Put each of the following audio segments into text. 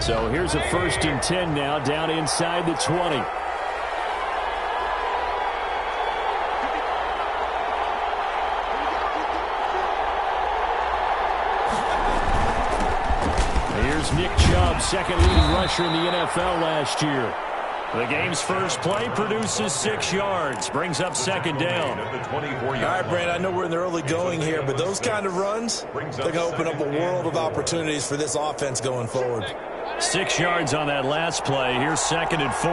So here's a 1st and 10 now, down inside the 20. Here's Nick Chubb, second leading rusher in the NFL last year. The game's first play produces 6 yards, brings up 2nd down. All right, Brand, I know we're in the early going here, but those kind of runs, they're going to open up a world of opportunities for this offense going forward. 6 yards on that last play. Here's 2nd and 4.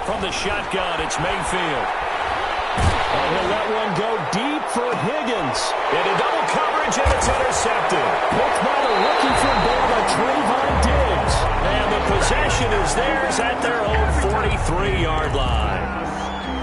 From the shotgun, it's Mayfield. And he'll let one go deep for Higgins. Into double coverage, and it's intercepted. Picked by the rookie from Bama, Trayvon Diggs. And the possession is theirs at their own 43-yard line.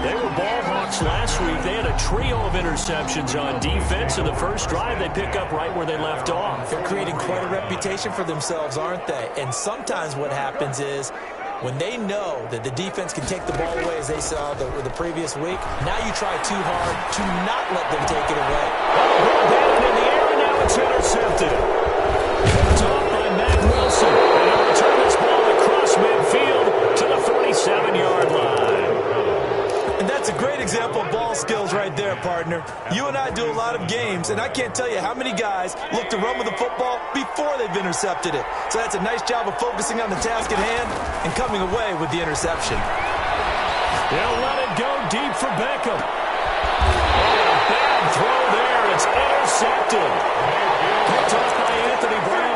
They were ball hawks last week. They had a trio of interceptions on defense. In the first drive, they pick up right where they left off. They're creating quite a reputation for themselves, aren't they? And sometimes what happens is, when they know that the defense can take the ball away, as they saw the previous week, now you try too hard to not let them take it away. Down in the air, and now it's intercepted. Picked off by Matt Wilson. And he'll return this ball across midfield to the 47-yard line. And that's a great example of ball skills right there, partner. You and I do a lot of games, and I can't tell you how many guys look to run with the football before they've intercepted it. So that's a nice job of focusing on the task at hand and coming away with the interception. They'll let it go deep for Beckham. And a bad throw there. It's intercepted. Picked off by Anthony Brown.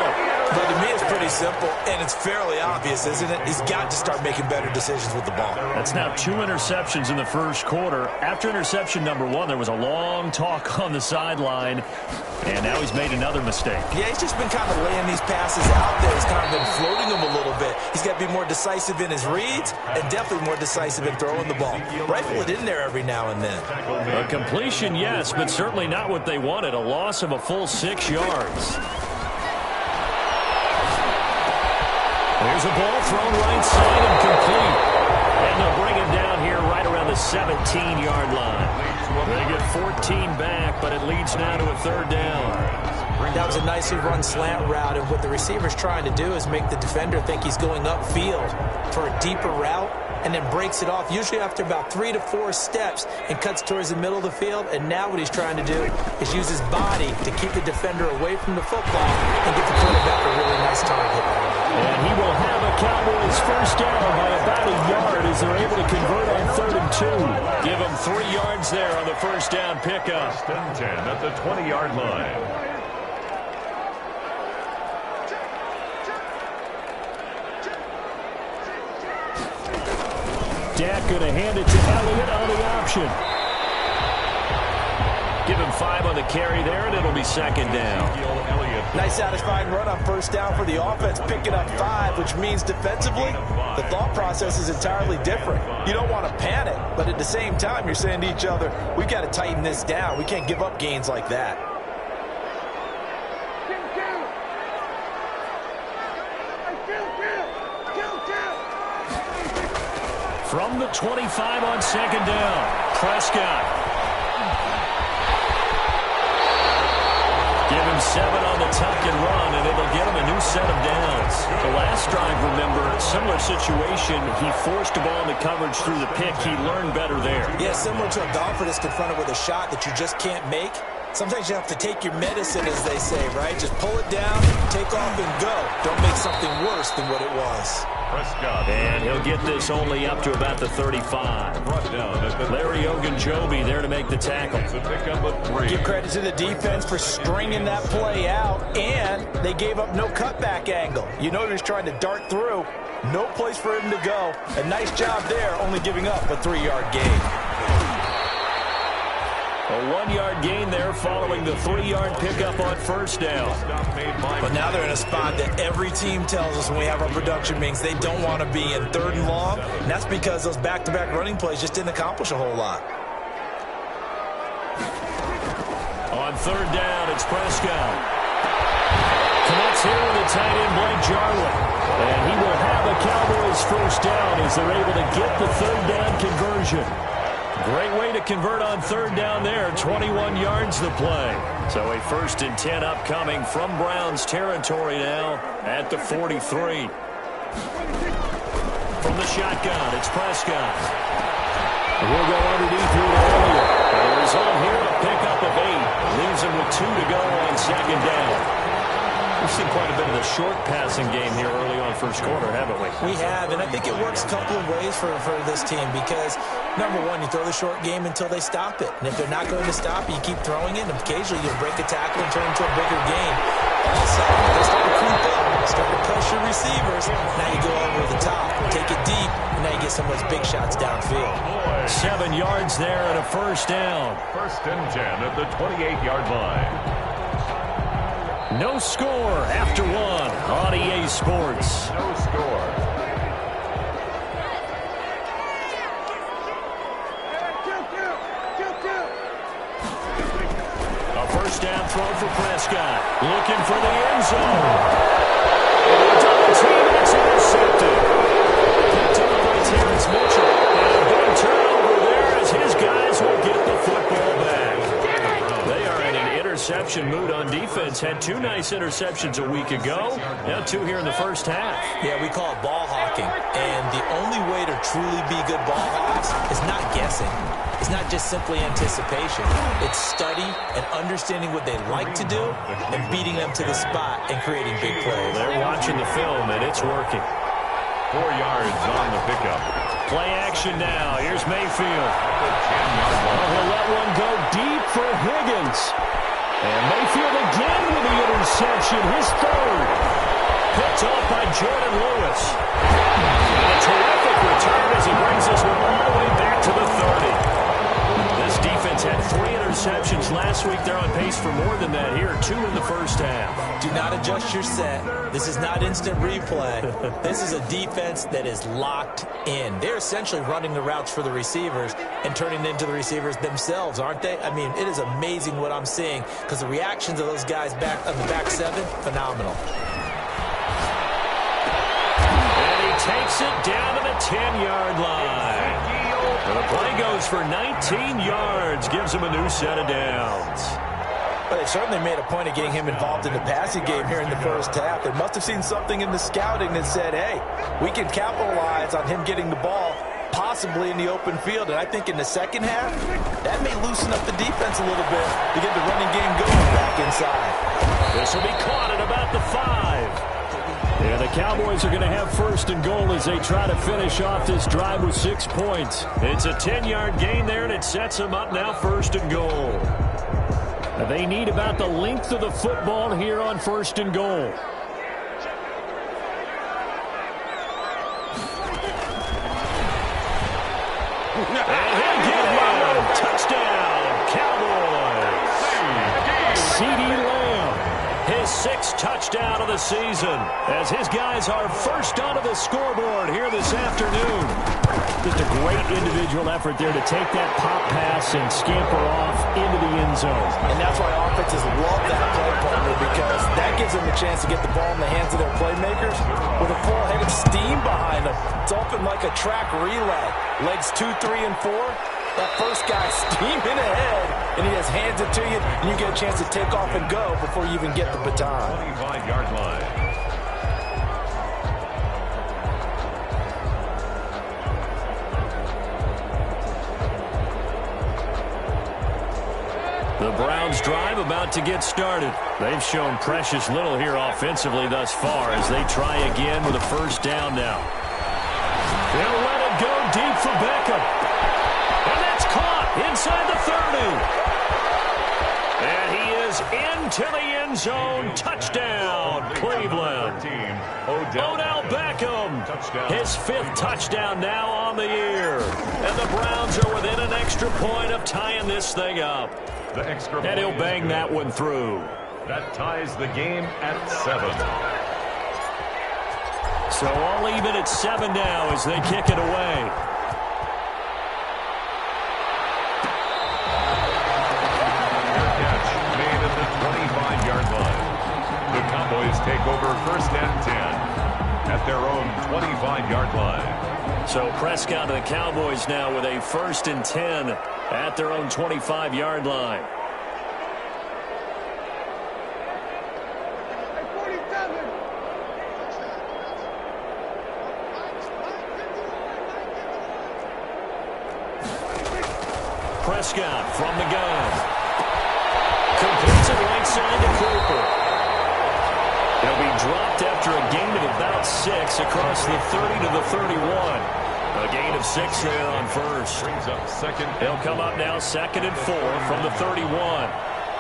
But to me, it's pretty simple, and it's fairly obvious, isn't it? He's got to start making better decisions with the ball. That's now 2 interceptions in the first quarter. After interception number 1, there was a long talk on the sideline, and now he's made another mistake. Yeah, he's just been kind of laying these passes out there. He's kind of been floating them a little bit. He's got to be more decisive in his reads and definitely more decisive in throwing the ball. Rifle it in there every now and then. A completion, yes, but certainly not what they wanted. A loss of a full 6 yards. There's a ball thrown right side and complete. And they'll bring him down here right around the 17-yard line. They get 14 back, but it leads now to a 3rd down. That was a nicely run slant route, and what the receiver's trying to do is make the defender think he's going upfield for a deeper route, and then breaks it off, usually after about 3 to 4 steps, and cuts towards the middle of the field. And now what he's trying to do is use his body to keep the defender away from the football and get the quarterback a really nice target. And he will have a Cowboys 1st down by about a yard as they're able to convert on 3rd and 2. Give them 3 yards there on the 1st down pickup. 10 at the 20-yard line. Dak going to hand it to Elliott on the option. Give him 5 on the carry there, and it'll be 2nd down. Nice satisfying run on 1st down for the offense, picking up 5, which means defensively, the thought process is entirely different. You don't want to panic, but at the same time, you're saying to each other, we've got to tighten this down. We can't give up gains like that. From the 25 on 2nd down, Prescott. Give him 7 on the tuck and run, and it'll get him a new set of downs. The last drive, remember, similar situation. He forced the ball into coverage through the pick. He learned better there. Yeah, similar to a golfer that's confronted with a shot that you just can't make. Sometimes you have to take your medicine, as they say, right? Just pull it down, take off, and go. Don't make something worse than what it was. Prescott. And he'll get this only up to about the 35. Larry Ogunjobi there to make the tackle. Give credit to the defense for stringing that play out, and they gave up no cutback angle. You know he's trying to dart through. No place for him to go. A nice job there, only giving up a 3-yard gain. A 1-yard gain there following the 3-yard pickup on 1st down. But now they're in a spot that every team tells us when we have our production meetings they don't want to be in 3rd and long. And that's because those back-to-back running plays just didn't accomplish a whole lot. On 3rd down, it's Prescott. Connects here with the tight end, Blake Jarwin. And he will have a Cowboys 1st down as they're able to get the 3rd down conversion. Great way to convert on third down there. 21 yards to play. So a 1st and 10 upcoming from Browns territory now at the 43. From the shotgun, it's Prescott. We'll go underneath here to Elliott. The result here, a pickup of 8. Leaves him with 2 to go on second down. We've seen quite a bit of the short passing game here early on first quarter, haven't we? We have, and I think it works a couple of ways for this team because, number one, you throw the short game until they stop it. And if they're not going to stop it, you keep throwing it, and occasionally you'll break a tackle and turn into a bigger game. All of a sudden, they start to creep up, start to pressure receivers. Now you go over the top, take it deep, and now you get some of those big shots downfield. 7 yards there and a first down. 1st and 10 at the 28-yard line. No score after 1 on EA Sports. No score. A first down throw for Prescott. Looking for the end zone. Double team, it's intercepted. Picked up by Terrence Mitchell. And a big turnover there as his guys will get the football back. They are in an interception mood on defense. Had 2 nice interceptions a week ago. Now 2 here in the first half. Yeah, we call it ball hawking. And the only way to truly be good ball hawks is not guessing. It's not just simply anticipation. It's study and understanding what they like to do and beating them to the spot and creating big plays. They're watching the film, and it's working. 4 yards on the pickup. Play action now. Here's Mayfield. He'll let one go deep for Higgins. And Mayfield again with the interception, his 3rd. Picked off by Jordan Lewis. And a terrific return as he brings this one all the way back to the 30. This defense had 3 interceptions last week. They're on pace for more than that here. 2 in the first half. Do not adjust your set. This is not instant replay. This is a defense that is locked in. They're essentially running the routes for the receivers and turning into the receivers themselves, aren't they? I mean, it is amazing what I'm seeing because the reactions of those guys back on the back 7, phenomenal. And he takes it down to the 10-yard line. And the play goes for 19 yards, gives him a new set of downs. Well, they certainly made a point of getting him involved in the passing game here in the first half. They must have seen something in the scouting that said, hey, we can capitalize on him getting the ball possibly in the open field. And I think in the second half, that may loosen up the defense a little bit to get the running game going back inside. This will be caught at about the 5. Yeah, the Cowboys are going to have 1st and goal as they try to finish off this drive with 6 points. It's a 10-yard gain there, and it sets them up now 1st and goal. They need about the length of the football here on 1st and goal. And he'll get one. Touchdown, Cowboys. CeeDee Lamb, his 6th touchdown of the season, as his guys are first onto the scoreboard here this afternoon. Just a great individual effort there to take that pop pass and scamper off into the end zone. And that's why offenses love that play partner, because that gives them a chance to get the ball in the hands of their playmakers with a full head of steam behind them. It's often like a track relay. Legs 2, 3, and 4. That first guy steaming ahead, and he just hands it to you, and you get a chance to take off and go before you even get the baton. 25-yard line. The Browns drive about to get started. They've shown precious little here offensively thus far as they try again with a first down now. They'll let it go deep for Beckham. And that's caught inside the 30. And he is into the end zone. Touchdown, Cleveland. Odell Beckham, his 5th touchdown now on the year. And the Browns are within an extra point of tying this thing up. And he'll bang that one through. That ties the game at 7. So all even at 7 now as they kick it away. Catch made at the 25-yard line. The Cowboys take over 1st and 10 at their own 25-yard line. So Prescott and the Cowboys now with a 1st and 10 at their own 25-yard line. Prescott from the gun. Completes it right side to Cooper. He'll be dropped after a gain of about 6 across the 30 to the 31. A gain of 6 there on first. Brings up second. He'll come up now 2nd and 4 from the 31.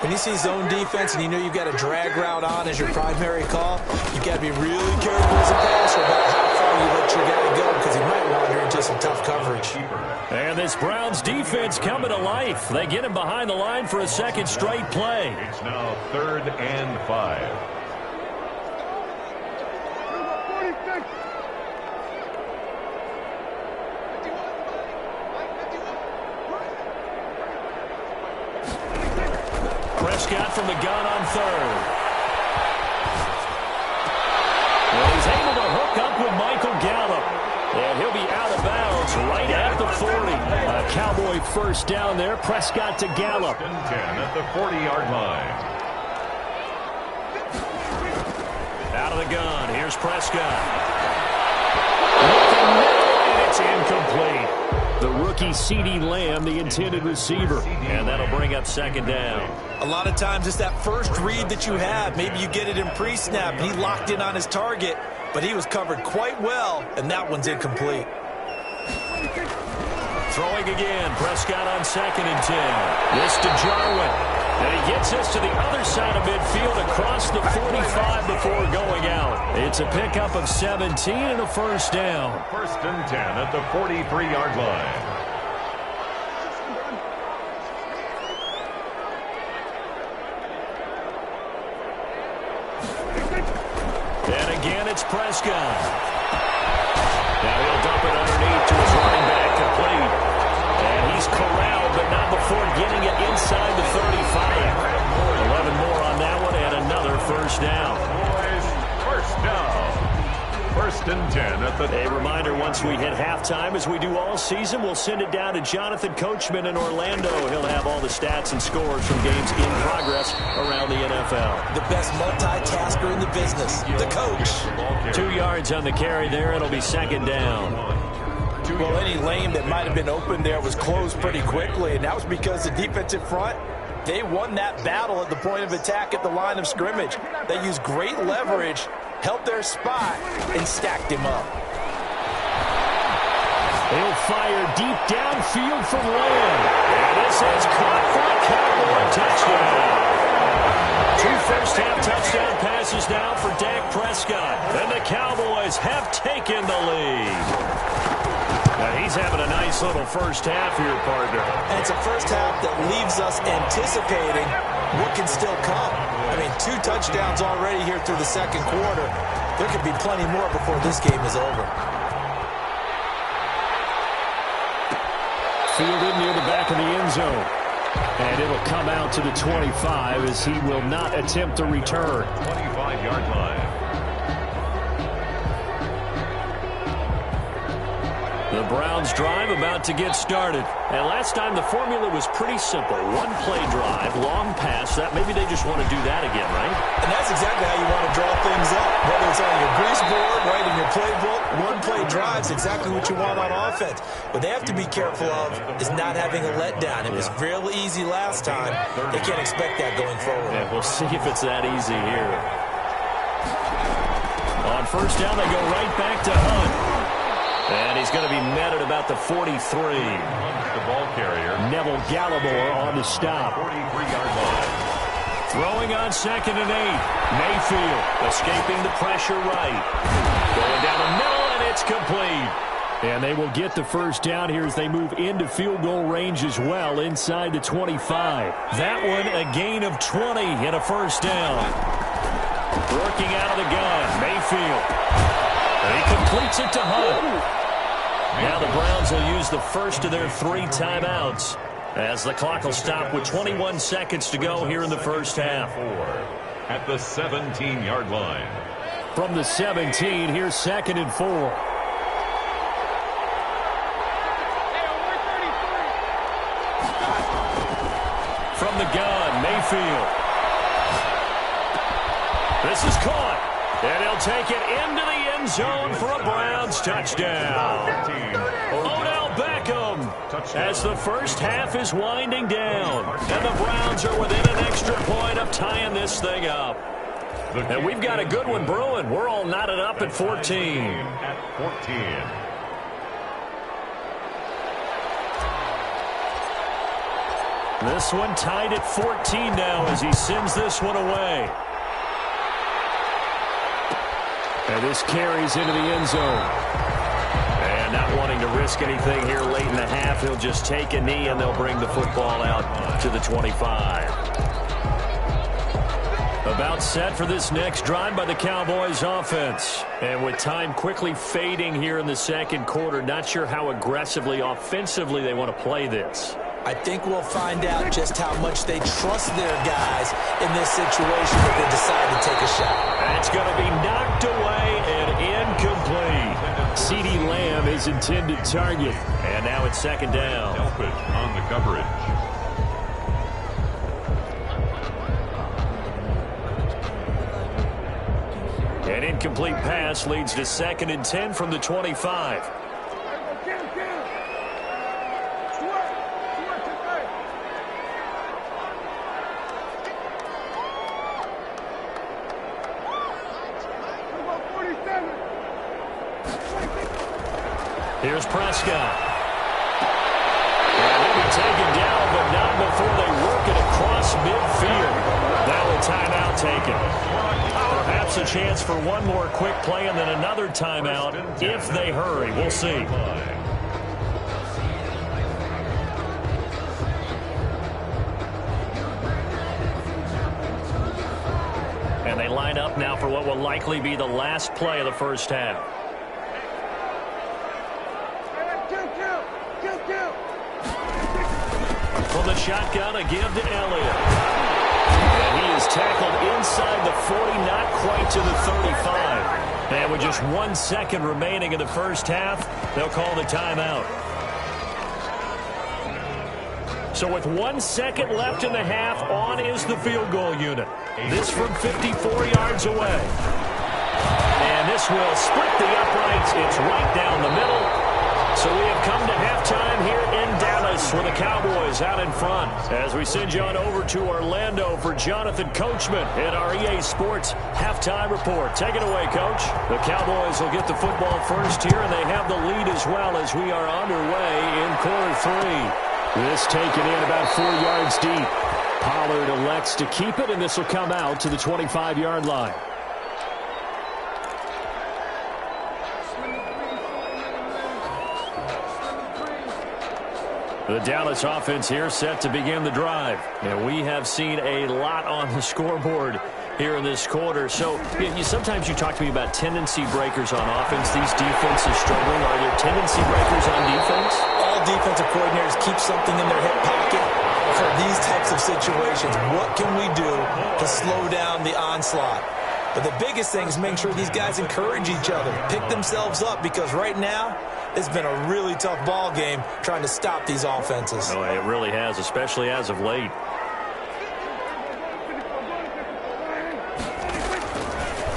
When you see zone defense and you know you've got a drag route on as your primary call, you've got to be really careful as a passer about how far you let your guy go because he might wander into some tough coverage. And this Browns defense coming to life. They get him behind the line for a 2nd straight play. It's now 3rd and 5. Prescott from the gun on 3rd. Well, he's able to hook up with Michael Gallup. And he'll be out of bounds right at the 40. A Cowboy 1st down there. Prescott to Gallup. 1st and 10 at the 40-yard line. Out of the gun. Here's Prescott. Looking middle, and it's incomplete. The rookie CeeDee Lamb, the intended receiver. And that'll bring up 2nd down. A lot of times it's that first read that you have. Maybe you get it in pre-snap, and he locked in on his target, but he was covered quite well, and that one's incomplete. Throwing again. Prescott on 2nd and 10. This to Jarwin. And he gets this to the other side of midfield across the 45 before going out. It's a pickup of 17 and a 1st down. 1st and 10 at the 43-yard line. And again, it's Prescott. Now he'll dump it underneath to his running back, complete. And he's corralled, but not before getting it inside the 35. 11 more on that one, and another 1st down. Boys, 1st down. 1st and 10 at the... A reminder, once we hit halftime, as we do all season, we'll send it down to Jonathan Coachman in Orlando. He'll have all the stats and scores from games in progress around the NFL. The best multitasker in the business, the coach. 2 yards on the carry there. It'll be 2nd down. Well, any lane that might have been open there was closed pretty quickly, and that was because the defensive front, they won that battle at the point of attack at the line of scrimmage. They used great leverage, held their spot, and stacked him up. They'll fire deep downfield from Lamb. And this is caught for a Cowboy touchdown. 2 first-half touchdown passes now for Dak Prescott. And the Cowboys have taken the lead. Now he's having a nice little first half here, partner. And it's a first half that leaves us anticipating what can still come. I mean, 2 touchdowns already here through the 2nd quarter. There could be plenty more before this game is over. Fielded near the back of the end zone. And it'll come out to the 25 as he will not attempt to return. 25-yard line. The Browns drive about to get started. And last time the formula was pretty simple. 1-play drive, long pass. That maybe they just want to do that again, right? And that's exactly how you want to draw things up. Whether it's on your grease board, right in your playbook, 1-play drive's exactly what you want on offense. What they have to be careful of is not having a letdown. It was real easy last time. They can't expect that going forward. Yeah, we'll see if it's that easy here. On 1st down, they go right back to Hunt. And he's going to be met at about the 43. The ball carrier. Neville Gallimore on the stop. 43-yard line. Throwing on 2nd and 8. Mayfield escaping the pressure right. Going down the middle, and it's complete. And they will get the 1st down here as they move into field goal range as well inside the 25. That one a gain of 20 and a 1st down. Working out of the gun, Mayfield. And he completes it to Hunt. Now the Browns will use the first of their 3 timeouts as the clock will stop with 21 seconds to go here in the first half. At the 17-yard line. From the 17, here's 2nd and 4. From the gun, Mayfield. This is caught. And he'll take it into the end zone for a Browns touchdown. Odell Beckham as the first half is winding down. And the Browns are within an extra point of tying this thing up. And we've got a good one brewing. We're all knotted up at 14. This one tied at 14 now as he sends this one away. And this carries into the end zone. And not wanting to risk anything here late in the half, he'll just take a knee and they'll bring the football out to the 25. About set for this next drive by the Cowboys offense. And with time quickly fading here in the second quarter, not sure how aggressively, offensively they want to play this. I think we'll find out just how much they trust their guys in this situation if they decide to take a shot. That's going to be knocked away and incomplete. CeeDee Lamb is intended target. And now it's second down. Elfish on the coverage. An incomplete pass leads to 2nd and 10 from the 25. Here's Prescott. And he'll be taken down, but not before they work it across midfield. Now a timeout taken. Perhaps a chance for one more quick play and then another timeout if they hurry. We'll see. And they line up now for what will likely be the last play of the first half. From the shotgun, a give to Elliott. And he is tackled inside the 40, not quite to the 35. And with just 1 second remaining in the first half, they'll call the timeout. So with 1 second left in the half, on is the field goal unit. This from 54 yards away. And this will split the uprights. It's right down the middle. So we have come to halftime here in Dallas with the Cowboys out in front. As we send you on over to Orlando for Jonathan Coachman at our EA Sports Halftime Report. Take it away, Coach. The Cowboys will get the football first here, and they have the lead as well as we are underway in quarter 3. This taken in about 4 yards deep. Pollard elects to keep it, and this will come out to the 25-yard line. The Dallas offense here set to begin the drive. And we have seen a lot on the scoreboard here in this quarter. So sometimes you talk to me about tendency breakers on offense. These defenses struggling. Are there tendency breakers on defense? All defensive coordinators keep something in their hip pocket for these types of situations. What can we do to slow down the onslaught? But the biggest thing is making sure these guys encourage each other, pick themselves up, because right now it's been a really tough ball game trying to stop these offenses. Oh, it really has, especially as of late.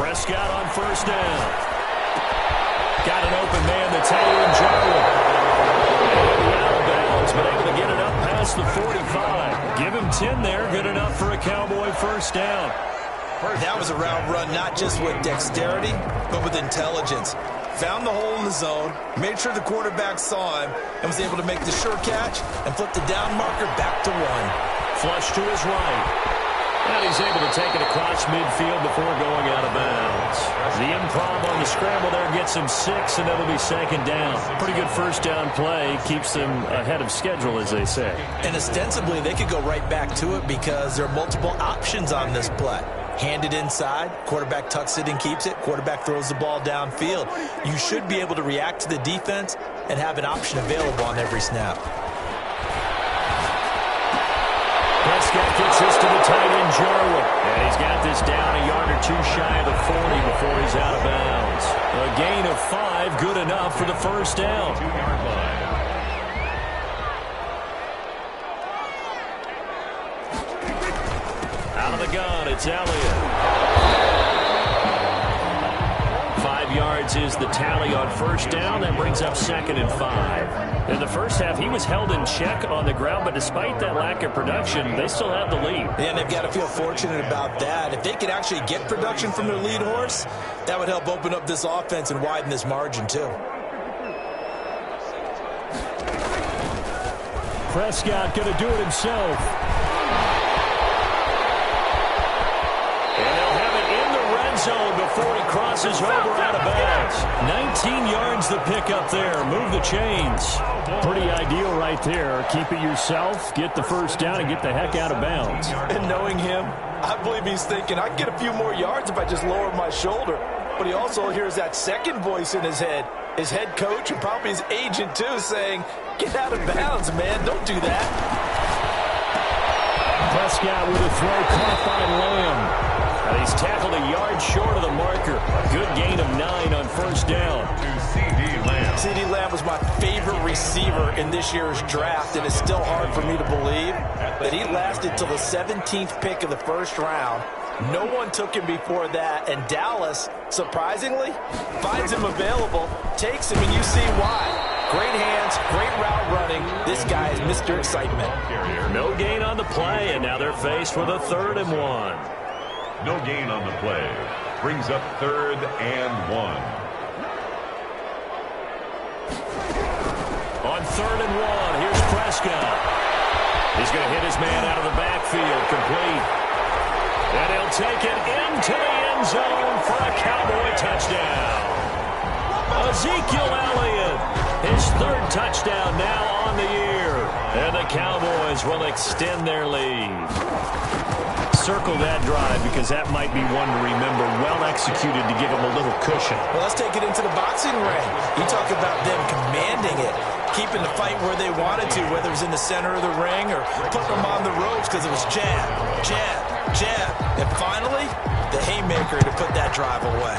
Prescott on first down. Got an open man, the Taylor Jarwin. And out of bounds, but able to get it up past the 45. Give him 10 there, good enough for a Cowboy first down. That was a route run, not just with dexterity, but with intelligence. Found the hole in the zone, made sure the quarterback saw him, and was able to make the sure catch and flip the down marker back to 1. Flush to his right. And he's able to take it across midfield before going out of bounds. The improv on the scramble there gets him 6, and that'll be second down. Pretty good first down play. Keeps them ahead of schedule, as they say. And ostensibly, they could go right back to it because there are multiple options on this play. Handed inside, quarterback tucks it and keeps it, quarterback throws the ball downfield. You should be able to react to the defense and have an option available on every snap. Prescott gets this to the tight end, Jarwin. And he's got this down a yard or 2 shy of the 40 before he's out of bounds. A gain of 5, good enough for the first down. 2-yard line. It's Elliott. 5 yards is the tally on first down. That brings up 2nd and 5. In the first half, he was held in check on the ground, but despite that lack of production, they still have the lead. Yeah, and they've got to feel fortunate about that. If they could actually get production from their lead horse, that would help open up this offense and widen this margin, too. Prescott going to do it himself. And they'll have it in the red zone before he crosses over out of bounds. 19 yards the pick up there. Move the chains. Pretty ideal right there. Keep it yourself, get the first down, and get the heck out of bounds. And knowing him, I believe he's thinking, I can get a few more yards if I just lower my shoulder. But he also hears that second voice in his head. His head coach and probably his agent, too, saying, get out of bounds, man. Don't do that. Prescott with a throw caught by Lamb. And he's tackled a yard short of the marker. Good gain of 9 on first down. To C.D. Lamb. C.D. Lamb was my favorite receiver in this year's draft, and it's still hard for me to believe that he lasted till the 17th pick of the first round. No one took him before that, and Dallas, surprisingly, finds him available, takes him, and you see why. Great hands, great route running. This guy is Mr. Excitement. No gain on the play, and now they're faced with a 3rd and 1. No gain on the play. Brings up 3rd and 1. On 3rd and 1, here's Prescott. He's going to hit his man out of the backfield, complete. And he'll take it into the end zone for a Cowboy touchdown. Ezekiel Elliott, his 3rd touchdown now on the year. And the Cowboys will extend their lead. Circle that drive because that might be one to remember. Well executed to give them a little cushion. Well, let's take it into the boxing ring. You talk about them commanding it, keeping the fight where they wanted to, whether it was in the center of the ring or putting them on the ropes because it was jab, jab, jab. And finally, the haymaker to put that drive away.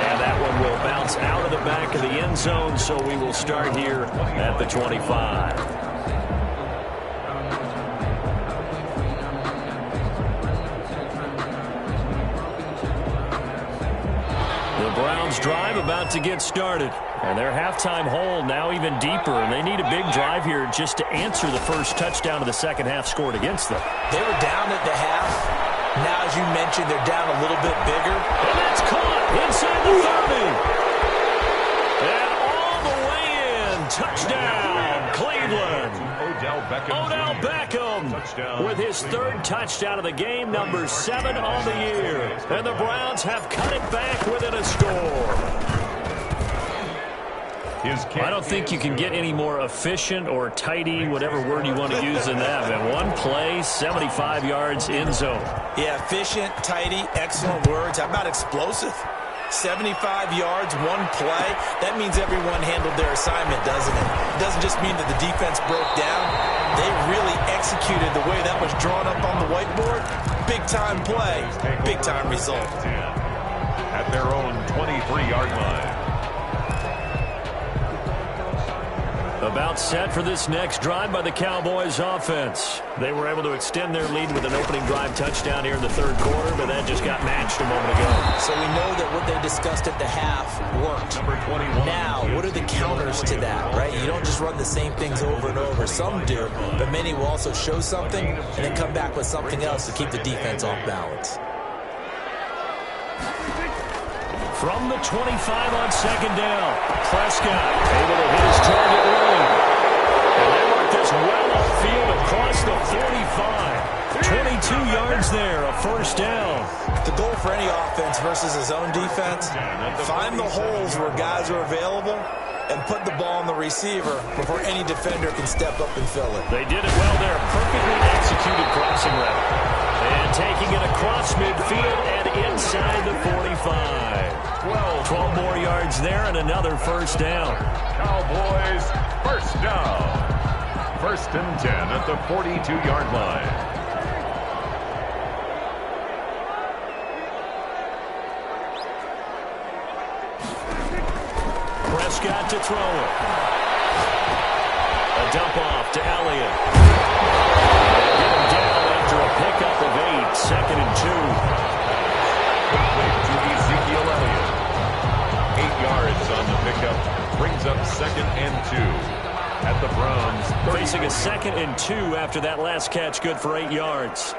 And that one will bounce out of the back of the end zone, so we will start here at the 25. Browns drive about to get started, and their halftime hole now even deeper, and they need a big drive here just to answer the first touchdown of the second half scored against them. They were down at the half. Now, as you mentioned, they're down a little bit bigger. And that's caught inside the 30. And all the way in. Touchdown, Cleveland. Odell Beckham with his 3rd touchdown of the game, number 7 on the year. And the Browns have cut it back within a score. I don't think you can get any more efficient or tidy, whatever word you want to use in that. Man, one play, 75 yards in zone. Yeah, efficient, tidy, excellent words. How about explosive? 75 yards, one play. That means everyone handled their assignment, doesn't it? It doesn't just mean that the defense broke down. They really executed the way that was drawn up on the whiteboard. Big-time play, big-time result. At their own 23-yard line. About set for this next drive by the Cowboys offense. They were able to extend their lead with an opening drive touchdown here in the 3rd quarter, but that just got matched a moment ago. So we know that what they discussed at the half worked. Number 21. Now, what are the counters to that, right? You don't just run the same things over and over. Some do, but many will also show something and then come back with something else to keep the defense off balance. From the 25 on 2nd down, Prescott able to hit his target lane. And they work this well upfield across the 45. 22 yards there, a first down. The goal for any offense versus his own defense, find the holes where guys are available and put the ball on the receiver before any defender can step up and fill it. They did it well there. Perfectly executed crossing route. And taking it across midfield and inside the 45. 12 more yards there and another first down. Cowboys first down. 1st and 10 at the 42-yard line. Prescott to throw it. A dump off to Elliott. 2nd and 2 after that last catch, good for 8 yards.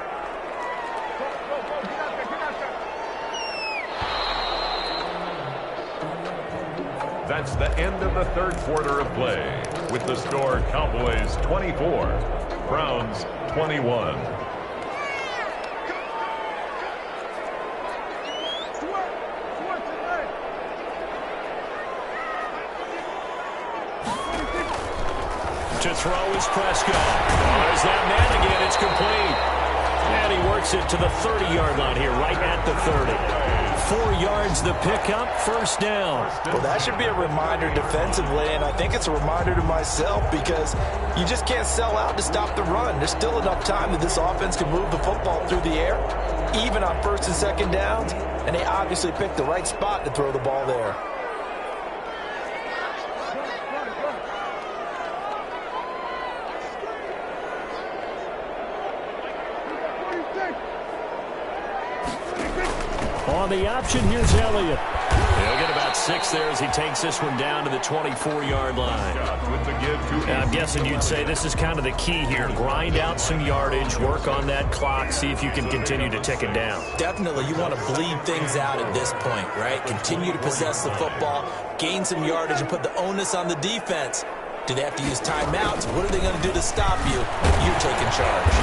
That's the end of the third quarter of play. With the score, Cowboys 24, Browns 21. To throw is Prescott. There's that man again. It's complete. And he works it to the 30-yard line here, right at the 30. 4 yards the pickup, first down. Well, that should be a reminder defensively, and I think it's a reminder to myself because you just can't sell out to stop the run. There's still enough time that this offense can move the football through the air, even on 1st and 2nd downs, and they obviously picked the right spot to throw the ball there. On the option, here's Elliott. He'll get about 6 there as he takes this one down to the 24-yard line. I'm guessing you'd say this is kind of the key here. Grind out some yardage, work on that clock, see if you can continue to tick it down. Definitely, you want to bleed things out at this point, right? Continue to possess the football, gain some yardage, and put the onus on the defense. Do they have to use timeouts? What are they going to do to stop you? You're taking charge.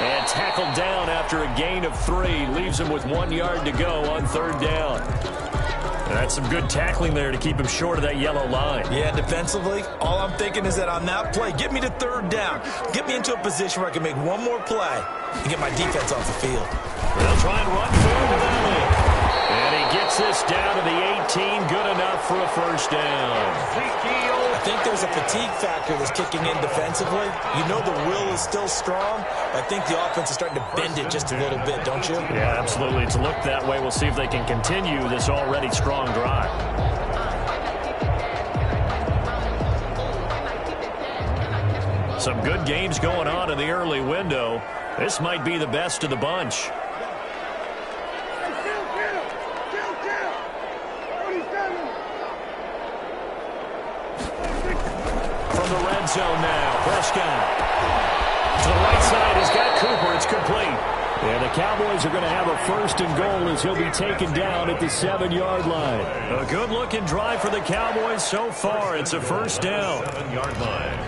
And tackled down after a gain of 3. Leaves him with 1 yard to go on 3rd down. That's some good tackling there to keep him short of that yellow line. Yeah, defensively, all I'm thinking is that on that play, get me to 3rd down. Get me into a position where I can make one more play and get my defense off the field. They'll try and run forward with Elliott. And he gets this down to the 18. Good enough for a first down. I think there's a fatigue factor that's kicking in defensively. You know the will is still strong. I think the offense is starting to bend it just a little bit, don't you? Yeah, absolutely. It's looked that way. We'll see if they can continue this already strong drive. Some good games going on in the early window. This might be the best of the bunch. Zone now. Prescott to the right side. He's got Cooper. It's complete. And the Cowboys are going to have a 1st and goal as he'll be taken down at the 7-yard line. A good-looking drive for the Cowboys so far. It's a first down. 7-yard line.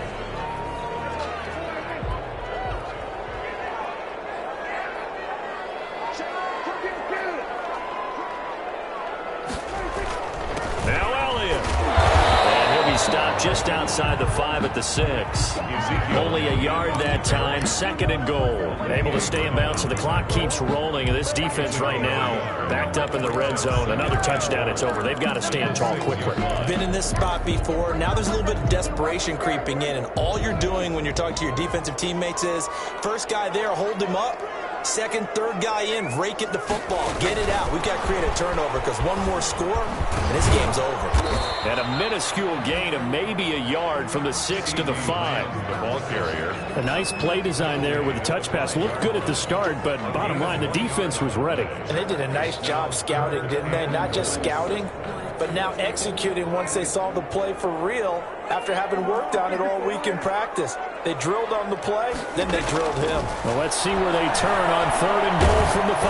Now Elliott. Stopped just outside the 5 at the 6. Only a yard that time. 2nd and goal. Able to stay in bounds, so the clock keeps rolling. And this defense right now backed up in the red zone. Another touchdown, it's over. They've got to stand tall quickly. Been in this spot before. Now there's a little bit of desperation creeping in. And all you're doing when you're talking to your defensive teammates is, first guy there, hold him up. 2nd, 3rd guy in, rake it the football. Get it out. We've got to create a turnover because one more score, and this game's over. And a minuscule gain of maybe a yard from the 6 to the 5. The ball carrier. A nice play design there with a touch pass. Looked good at the start, but bottom line, the defense was ready. And they did a nice job scouting, didn't they? Not just scouting, but now executing once they saw the play for real after having worked on it all week in practice. They drilled on the play, then they drilled him. Well, let's see where they turn on 3rd and goal from the 5.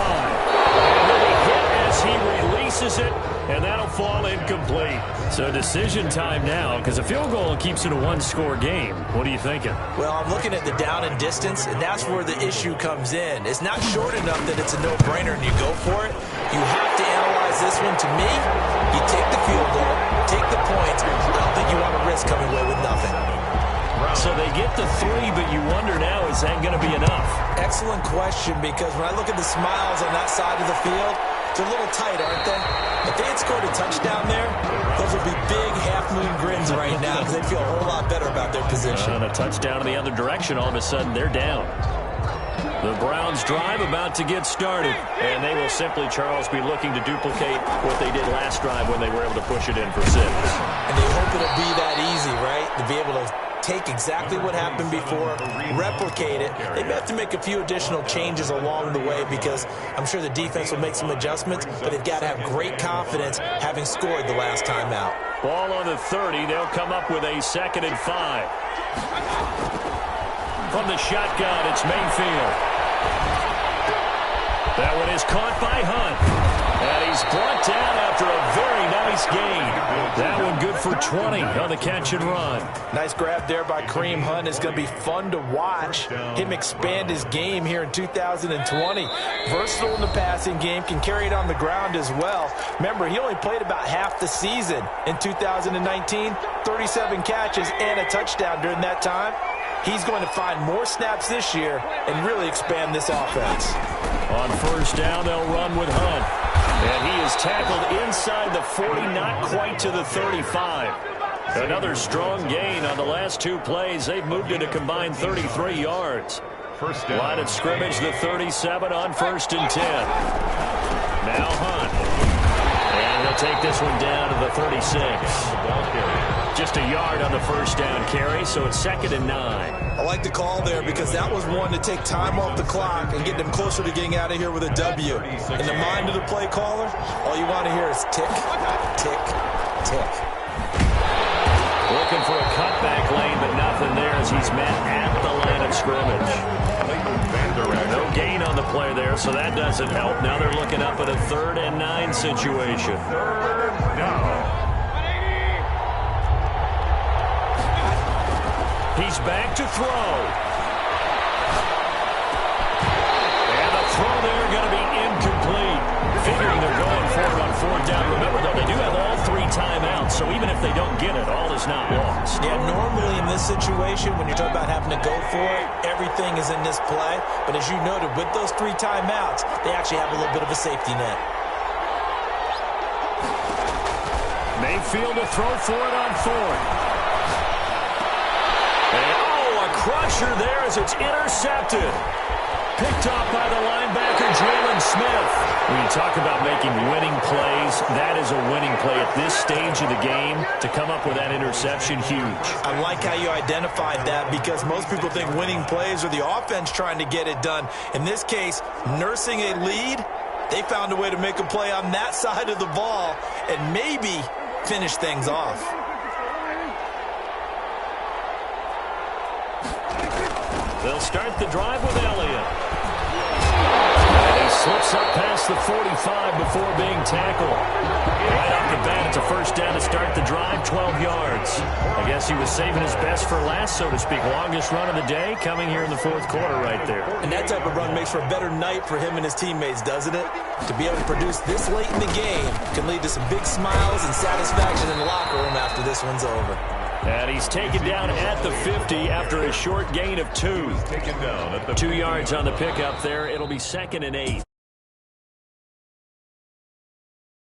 And then he hit as he releases it, and that'll fall incomplete. So decision time now, because a field goal keeps it a 1-score game. What are you thinking? Well, I'm looking at the down and distance, and that's where the issue comes in. It's not short enough that it's a no-brainer and you go for it. You have to analyze this one. To me, you take the field goal, take the points. I don't think you want to risk coming away with nothing. So they get the 3, but you wonder now, is that going to be enough? Excellent question, because when I look at the smiles on that side of the field, they're a little tight, aren't they? If they had scored a touchdown there, those would be big half-moon grins right now because they'd feel a whole lot better about their position. And a touchdown in the other direction, all of a sudden they're down. The Browns drive about to get started, and they will simply, Charles, be looking to duplicate what they did last drive when they were able to push it in for 6. And they hope it'll be that easy, right? To be able to take exactly what happened before, replicate it. They may have to make a few additional changes along the way because I'm sure the defense will make some adjustments, but they've got to have great confidence having scored the last time out. Ball on the 30. They'll come up with a 2nd and 5. From the shotgun, it's Mayfield. That one is caught by Hunt. And he's brought down after a very nice gain. That one good for 20 on the catch and run. Nice grab there by Kareem Hunt. It's going to be fun to watch him expand his game here in 2020. Versatile in the passing game, can carry it on the ground as well. Remember, he only played about half the season in 2019, 37 catches and a touchdown during that time. He's going to find more snaps this year and really expand this offense. On first down, they'll run with Hunt. And he is tackled inside the 40, not quite to the 35. Another strong gain on the last two plays. They've moved it a combined 33 yards. First down. Line of scrimmage, the 37 on 1st and 10. Now Hunt. And he'll take this one down to the 36. Just a yard on the first down carry, so it's 2nd and 9. I like the call there because that was one to take time off the clock and get them closer to getting out of here with a W. In the mind of the play caller, all you want to hear is tick, tick, tick. Looking for a cutback lane, but nothing there as he's met at the line of scrimmage. No gain on the play there, so that doesn't help. Now they're looking up at a 3rd and 9 situation. 3rd down. He's back to throw. And the throw there going to be incomplete. Figuring they're going for it on 4th down. Remember, though, they do have all 3 timeouts, so even if they don't get it, all is not lost. Yeah, normally in this situation, when you're talking about having to go for it, everything is in this play. But as you noted, with those 3 timeouts, they actually have a little bit of a safety net. Mayfield to throw for it on 4th. Crusher there as it's intercepted. Picked off by the linebacker, Jalen Smith. When you talk about making winning plays, that is a winning play at this stage of the game. To come up with that interception, huge. I like how you identified that because most people think winning plays are the offense trying to get it done. In this case, nursing a lead, they found a way to make a play on that side of the ball and maybe finish things off. They'll start the drive with Elliott. And he slips up past the 45 before being tackled. Right off the bat, it's a first down to start the drive, 12 yards. I guess he was saving his best for last, so to speak. Longest run of the day coming here in the 4th quarter right there. And that type of run makes for a better night for him and his teammates, doesn't it? To be able to produce this late in the game can lead to some big smiles and satisfaction in the locker room after this one's over. And he's taken down at the 50 after a short gain of 2. 2 yards on the pickup there. It'll be 2nd and 8.